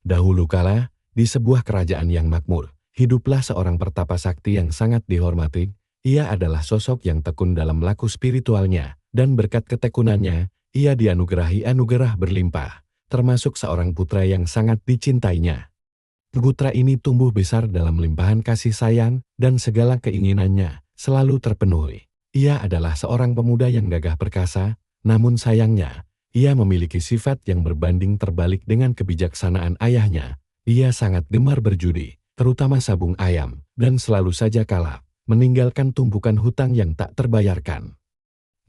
Dahulu kala, di sebuah kerajaan yang makmur, hiduplah seorang pertapa sakti yang sangat dihormati. Ia adalah sosok yang tekun dalam laku spiritualnya, dan berkat ketekunannya, ia dianugerahi anugerah berlimpah, termasuk seorang putra yang sangat dicintainya. Putra ini tumbuh besar dalam limpahan kasih sayang, dan segala keinginannya selalu terpenuhi. Ia adalah seorang pemuda yang gagah perkasa, namun sayangnya, ia memiliki sifat yang berbanding terbalik dengan kebijaksanaan ayahnya. Ia sangat gemar berjudi, terutama sabung ayam, dan selalu saja kalah, meninggalkan tumpukan hutang yang tak terbayarkan.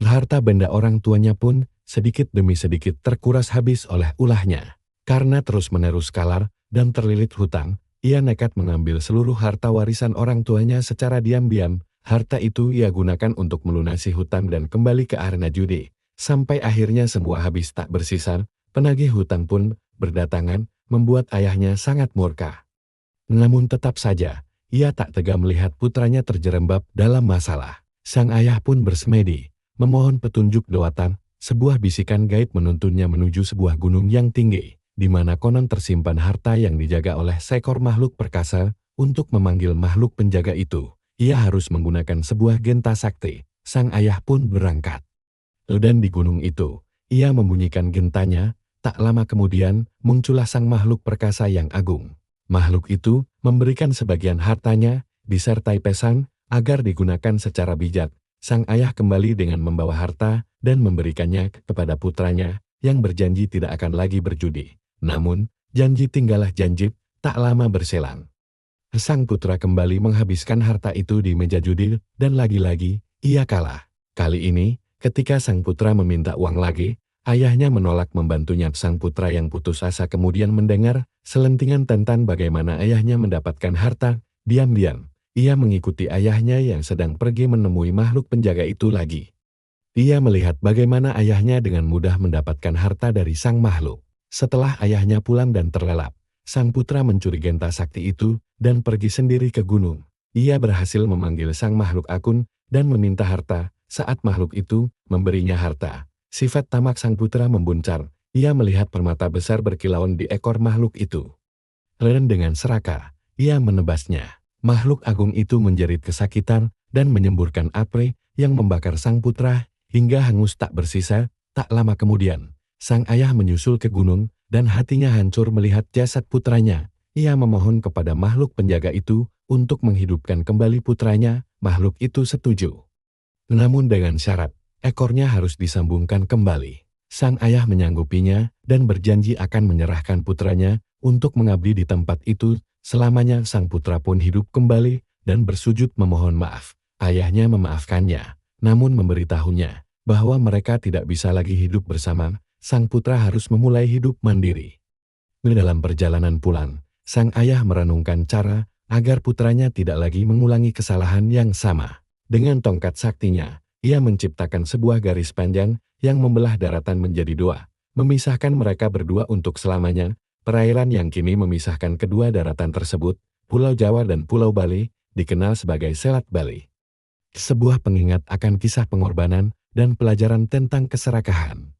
Harta benda orang tuanya pun sedikit demi sedikit terkuras habis oleh ulahnya. Karena terus-menerus kalar dan terlilit hutang, ia nekat mengambil seluruh harta warisan orang tuanya secara diam-diam. Harta itu ia gunakan untuk melunasi hutang dan kembali ke arena judi. Sampai akhirnya semua habis tak bersisa, penagih hutang pun berdatangan, membuat ayahnya sangat murka. Namun tetap saja, ia tak tega melihat putranya terjerembab dalam masalah. Sang ayah pun bersemedi, memohon petunjuk doatan. Sebuah bisikan gaib menuntunnya menuju sebuah gunung yang tinggi, di mana konon tersimpan harta yang dijaga oleh seekor makhluk perkasa. Untuk memanggil makhluk penjaga itu, ia harus menggunakan sebuah genta sakti. Sang ayah pun berangkat. Dan di gunung itu, ia membunyikan gentanya. Tak lama kemudian, muncullah sang makhluk perkasa yang agung. Makhluk itu memberikan sebagian hartanya, disertai pesan, agar digunakan secara bijak. Sang ayah kembali dengan membawa harta dan memberikannya kepada putranya, yang berjanji tidak akan lagi berjudi. Namun, janji tinggallah janji, tak lama berselang. Sang putra kembali menghabiskan harta itu di meja judi, dan lagi-lagi, ia kalah. Kali ini, ketika sang putra meminta uang lagi, ayahnya menolak membantunya. Sang putra yang putus asa kemudian mendengar selentingan tentang bagaimana ayahnya mendapatkan harta. Diam-diam, ia mengikuti ayahnya yang sedang pergi menemui makhluk penjaga itu lagi. Ia melihat bagaimana ayahnya dengan mudah mendapatkan harta dari sang makhluk. Setelah ayahnya pulang dan terlelap, sang putra mencuri genta sakti itu dan pergi sendiri ke gunung. Ia berhasil memanggil sang makhluk akun dan meminta harta. Saat makhluk itu memberinya harta, sifat tamak sang putra membuncar. Ia melihat permata besar berkilauan di ekor makhluk itu. Dan dengan serakah, ia menebasnya. Makhluk agung itu menjerit kesakitan dan menyemburkan api yang membakar sang putra hingga hangus tak bersisa. Tak lama kemudian, sang ayah menyusul ke gunung dan hatinya hancur melihat jasad putranya. Ia memohon kepada makhluk penjaga itu untuk menghidupkan kembali putranya. Makhluk itu setuju. Namun dengan syarat, ekornya harus disambungkan kembali. Sang ayah menyanggupinya dan berjanji akan menyerahkan putranya untuk mengabdi di tempat itu selamanya. Sang putra pun hidup kembali dan bersujud memohon maaf. Ayahnya memaafkannya, namun memberitahunya bahwa mereka tidak bisa lagi hidup bersama. Sang putra harus memulai hidup mandiri. Dalam perjalanan pulang, sang ayah merenungkan cara agar putranya tidak lagi mengulangi kesalahan yang sama. Dengan tongkat saktinya, ia menciptakan sebuah garis panjang yang membelah daratan menjadi dua, memisahkan mereka berdua untuk selamanya. Perairan yang kini memisahkan kedua daratan tersebut, Pulau Jawa dan Pulau Bali, dikenal sebagai Selat Bali. Sebuah pengingat akan kisah pengorbanan dan pelajaran tentang keserakahan.